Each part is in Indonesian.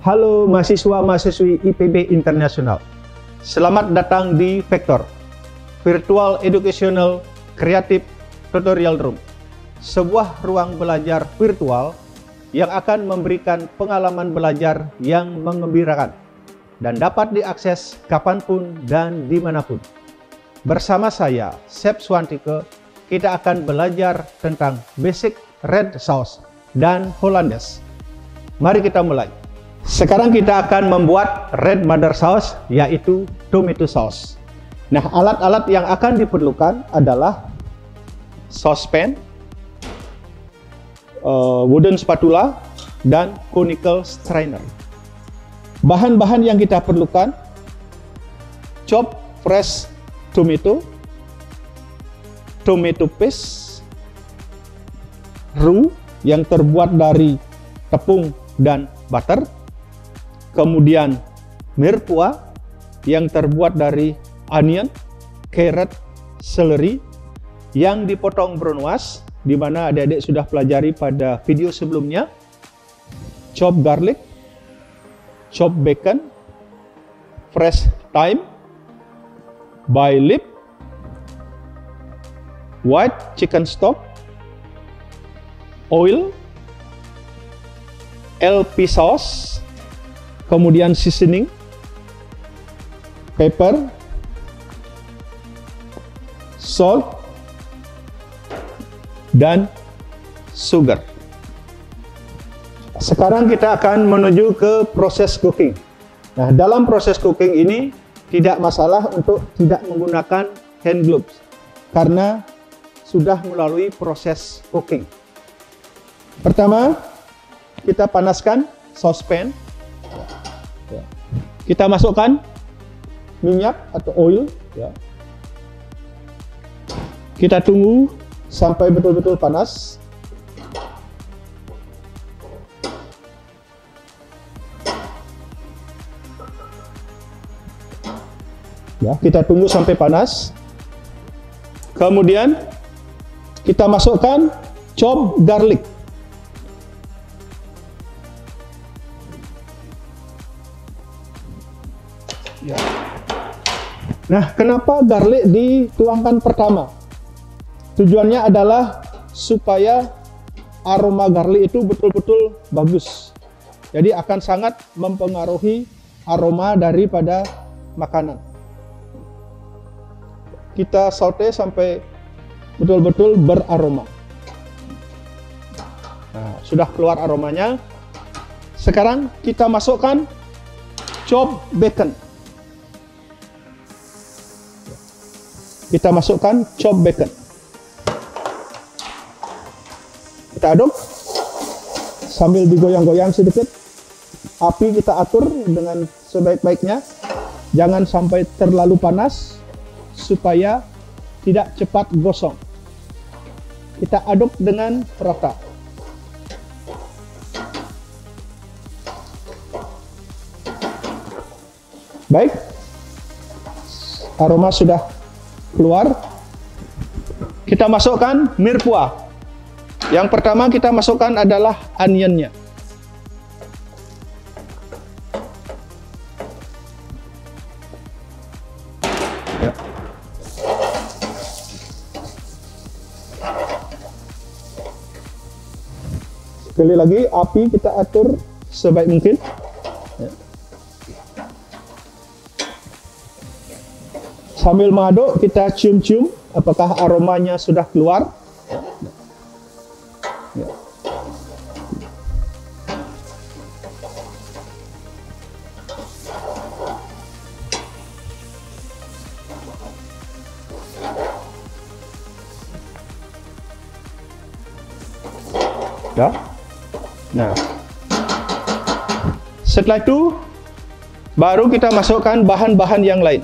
Halo mahasiswa-mahasiswi IPB Internasional. Selamat datang di Vector, Virtual Educational Creative Tutorial Room. Sebuah ruang belajar virtual yang akan memberikan pengalaman belajar yang mengembirakan dan dapat diakses kapanpun dan dimanapun. Bersama saya, Sep Swantike, kita akan belajar tentang basic red sauce dan Hollandaise. Mari kita mulai. Sekarang kita akan membuat red mother sauce, yaitu tomato sauce. Nah, alat-alat yang akan diperlukan adalah saucepan, wooden spatula, dan conical strainer. Bahan-bahan yang kita perlukan: chop fresh tomato, tomato paste, roux yang terbuat dari tepung dan butter, kemudian mirepoix yang terbuat dari onion, carrot, celery yang dipotong brown-wash, di mana adik-adik sudah pelajari pada video sebelumnya, chop garlic, chop bacon, fresh thyme, bay leaf, white chicken stock, oil, LP sauce, kemudian seasoning, pepper, salt, dan sugar. Sekarang kita akan menuju ke proses cooking. Nah, dalam proses cooking ini tidak masalah untuk tidak menggunakan hand gloves karena sudah melalui proses cooking. Pertama, kita panaskan saucepan. Kita masukkan minyak atau oil. Kita tunggu sampai betul-betul panas. Kita tunggu sampai panas. Kemudian kita masukkan chop garlic. Nah, kenapa garlic dituangkan pertama? Tujuannya adalah supaya aroma garlic itu betul-betul bagus. Jadi akan sangat mempengaruhi aroma daripada makanan. Kita saute sampai betul-betul beraroma. Nah, sudah keluar aromanya. Sekarang kita masukkan chop bacon. Kita masukkan chop bacon. Kita aduk sambil digoyang-goyang sedikit. Api kita atur dengan sebaik-baiknya. Jangan sampai terlalu panas supaya tidak cepat gosong. Kita aduk dengan rata. Baik. Aroma sudah keluar. Kita masukkan mirepoix. Yang pertama kita masukkan adalah onionnya. Sekali lagi api kita atur sebaik mungkin. Sambil mengaduk kita cium-cium apakah aromanya sudah keluar. Nah, setelah itu baru kita masukkan bahan-bahan yang lain.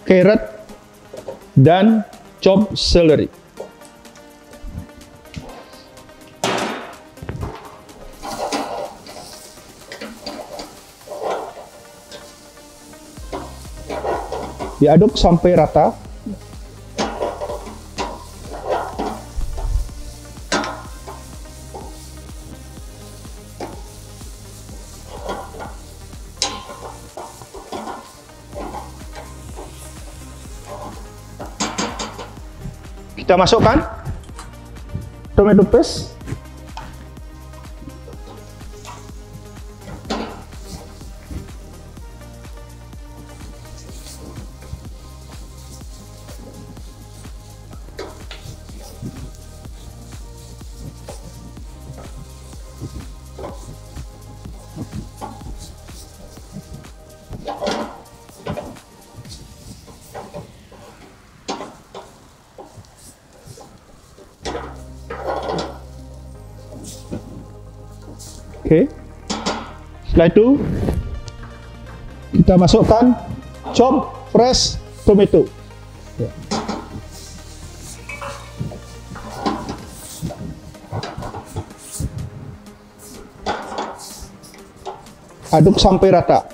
Carrot dan chop celery. Diaduk sampai rata. Kita masukkan tomato paste. Oke, setelah itu kita masukkan chop fresh tomato. Ya. Aduk sampai rata.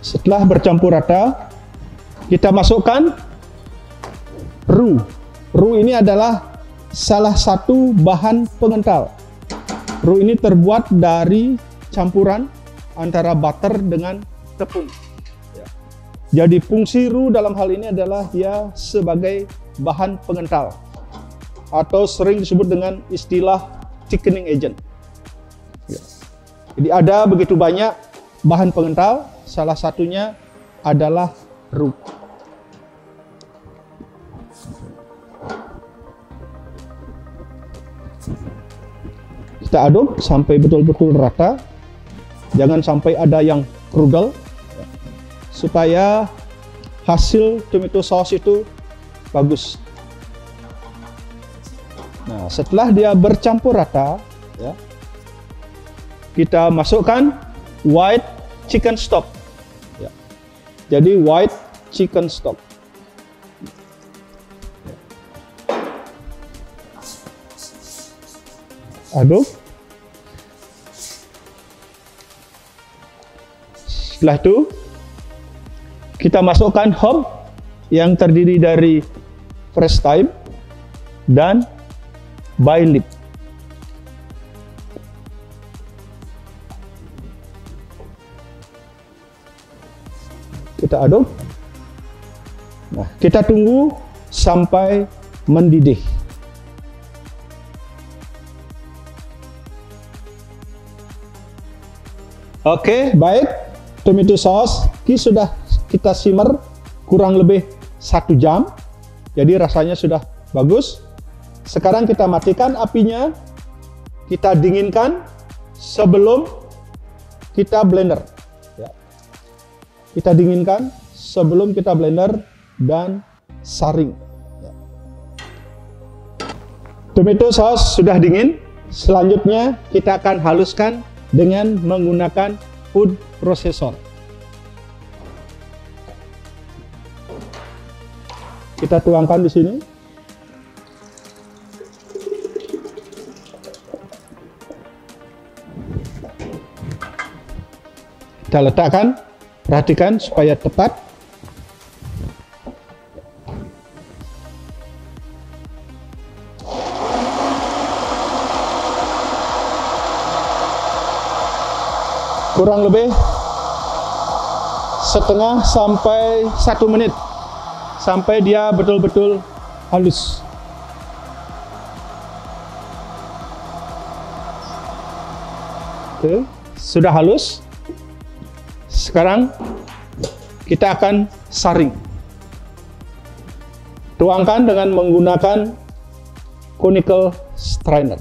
Setelah bercampur rata, kita masukkan roux. Roux ini adalah salah satu bahan pengental. Roux ini terbuat dari campuran antara butter dengan tepung. Jadi fungsi roux dalam hal ini adalah dia sebagai bahan pengental atau sering disebut dengan istilah thickening agent. Jadi ada begitu banyak bahan pengental, salah satunya adalah roux. Kita aduk sampai betul-betul rata, jangan sampai ada yang krugel, supaya hasil tomato sauce itu bagus. Nah, setelah dia bercampur rata, ya, kita masukkan white chicken stock. Ya. Jadi white chicken stock. Aduk. Setelah itu kita masukkan herb yang terdiri dari fresh thyme dan bay leaf. Kita aduk. Nah, kita tunggu sampai mendidih. Oke, baik. Tomato sauce sudah kita simmer kurang lebih 1 jam. Jadi rasanya sudah bagus. Sekarang kita matikan apinya. Kita dinginkan sebelum kita blender. Ya. Kita dinginkan sebelum kita blender dan saring. Ya. Tomato sauce sudah dingin. Selanjutnya kita akan haluskan dengan menggunakan food processor. Kita tuangkan di sini. Kita letakkan, perhatikan supaya tepat. Kurang lebih setengah sampai 1 menit sampai dia betul-betul halus. Oke, sudah halus. Sekarang kita akan saring. Tuangkan dengan menggunakan conical strainer.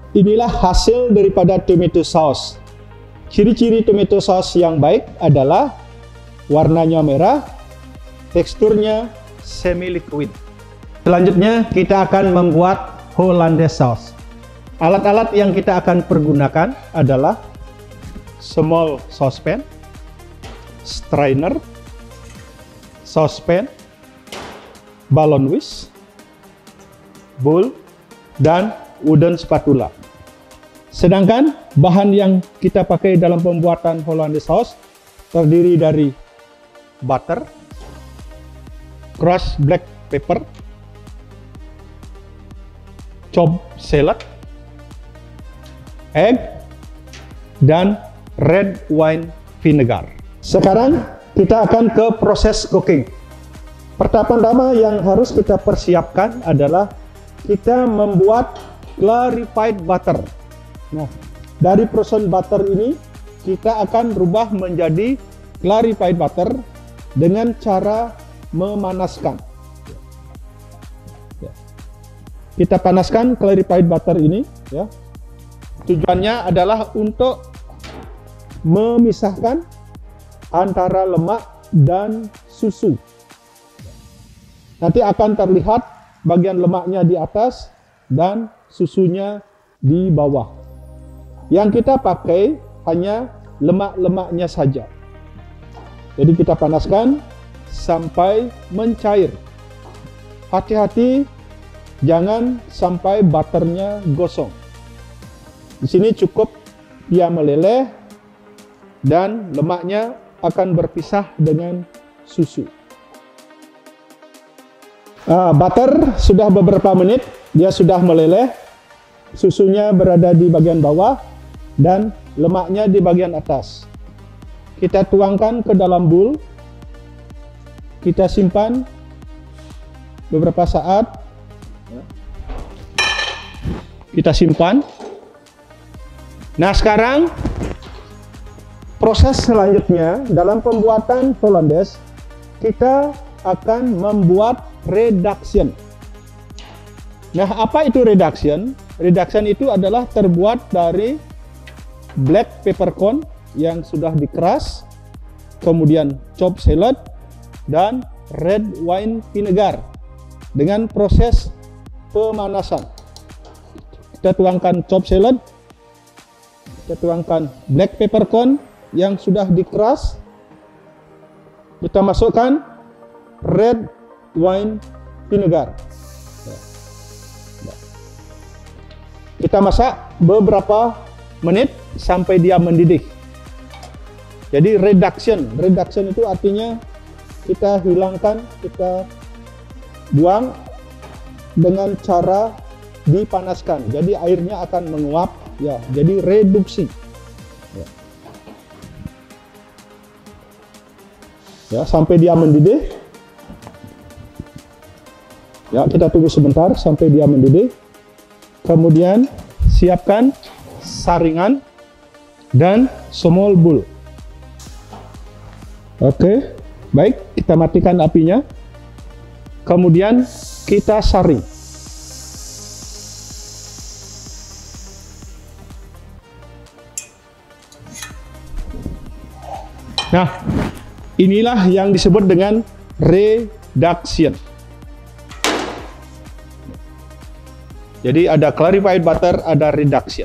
Inilah hasil daripada tomato sauce. Ciri-ciri tomato sauce yang baik adalah warnanya merah, teksturnya semi liquid. Selanjutnya kita akan membuat Hollandaise sauce. Alat-alat yang kita akan pergunakan adalah small saucepan, strainer, saucepan, balon whisk, bowl, dan wooden spatula. Sedangkan bahan yang kita pakai dalam pembuatan Hollandaise sauce terdiri dari butter, crushed black pepper, chopped shallot, egg, dan red wine vinegar. Sekarang kita akan ke proses cooking. Pertama-tama yang harus kita persiapkan adalah kita membuat clarified butter. Nah, dari frozen butter ini kita akan rubah menjadi clarified butter dengan cara memanaskan. Kita panaskan clarified butter ini, ya. Tujuannya adalah untuk memisahkan antara lemak dan susu. Nanti akan terlihat bagian lemaknya di atas dan susunya di bawah. Yang kita pakai hanya lemak-lemaknya saja. Jadi kita panaskan sampai mencair. Hati-hati jangan sampai butternya gosong. Di sini cukup dia meleleh dan lemaknya akan berpisah dengan susu. Butter sudah beberapa menit, dia sudah meleleh, susunya berada di bagian bawah dan lemaknya di bagian atas. Kita tuangkan ke dalam bowl, kita simpan beberapa saat. Kita simpan. Nah, sekarang proses selanjutnya dalam pembuatan Hollandaise, kita akan membuat reduction. Nah, apa itu reduction? Reduction itu adalah terbuat dari black peppercorn yang sudah dikeras, kemudian chopped shallot, dan red wine vinegar dengan proses pemanasan. Kita tuangkan chopped shallot, kita tuangkan black peppercorn yang sudah dikeras, kita masukkan red wine vinegar. Kita masak beberapa menit sampai dia mendidih. Jadi reduction itu artinya kita hilangkan, kita buang dengan cara dipanaskan. Jadi airnya akan menguap, ya. Jadi reduksi. Ya, sampai dia mendidih. Ya, kita tunggu sebentar sampai dia mendidih. Kemudian siapkan saringan dan small bowl. Oke, baik, kita matikan apinya. Kemudian kita saring. Nah, inilah yang disebut dengan reduction. Jadi ada clarified butter, ada reduction.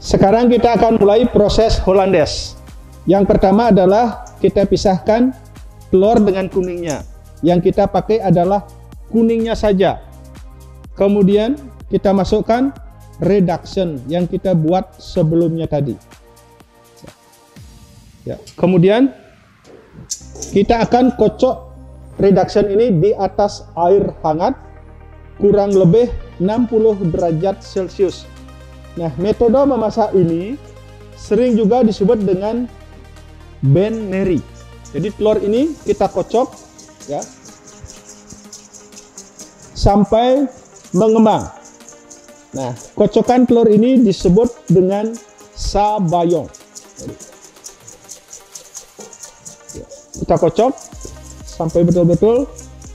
Sekarang kita akan mulai proses Hollandaise. Yang pertama adalah kita pisahkan telur dengan kuningnya. Yang kita pakai adalah kuningnya saja. Kemudian kita masukkan reduction yang kita buat sebelumnya tadi. Ya, kemudian kita akan kocok reduction ini di atas air hangat kurang lebih 60 derajat Celcius. Nah, metode memasak ini sering juga disebut dengan bain-marie. Jadi telur ini kita kocok, ya, sampai mengembang. Nah, kocokan telur ini disebut dengan sabayong. Kita kocok sampai betul-betul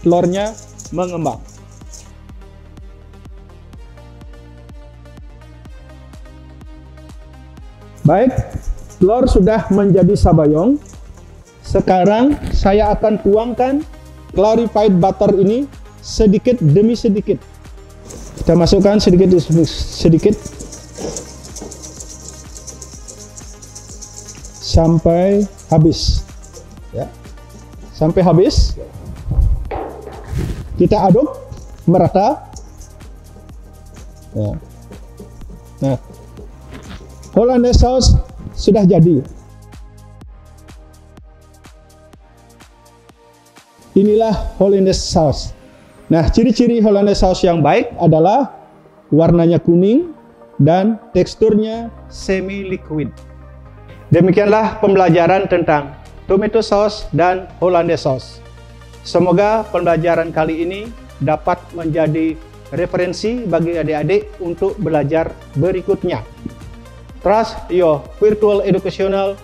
telurnya mengembang. Baik, telur sudah menjadi sabayong. Sekarang saya akan tuangkan clarified butter ini sedikit demi sedikit. Kita masukkan sedikit demi sedikit sampai habis, ya. Sampai habis. Kita aduk merata. Ya. Nah, Hollandaise sauce sudah jadi. Inilah Hollandaise sauce. Nah, ciri-ciri Hollandaise sauce yang baik adalah warnanya kuning dan teksturnya semi liquid. Demikianlah pembelajaran tentang tomato sauce dan Hollandaise sauce. Semoga pembelajaran kali ini dapat menjadi referensi bagi adik-adik untuk belajar berikutnya. Trust your virtual educational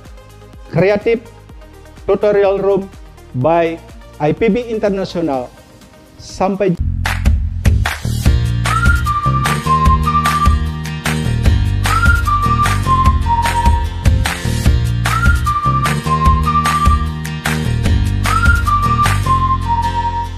creative tutorial room by IPB International. Sampai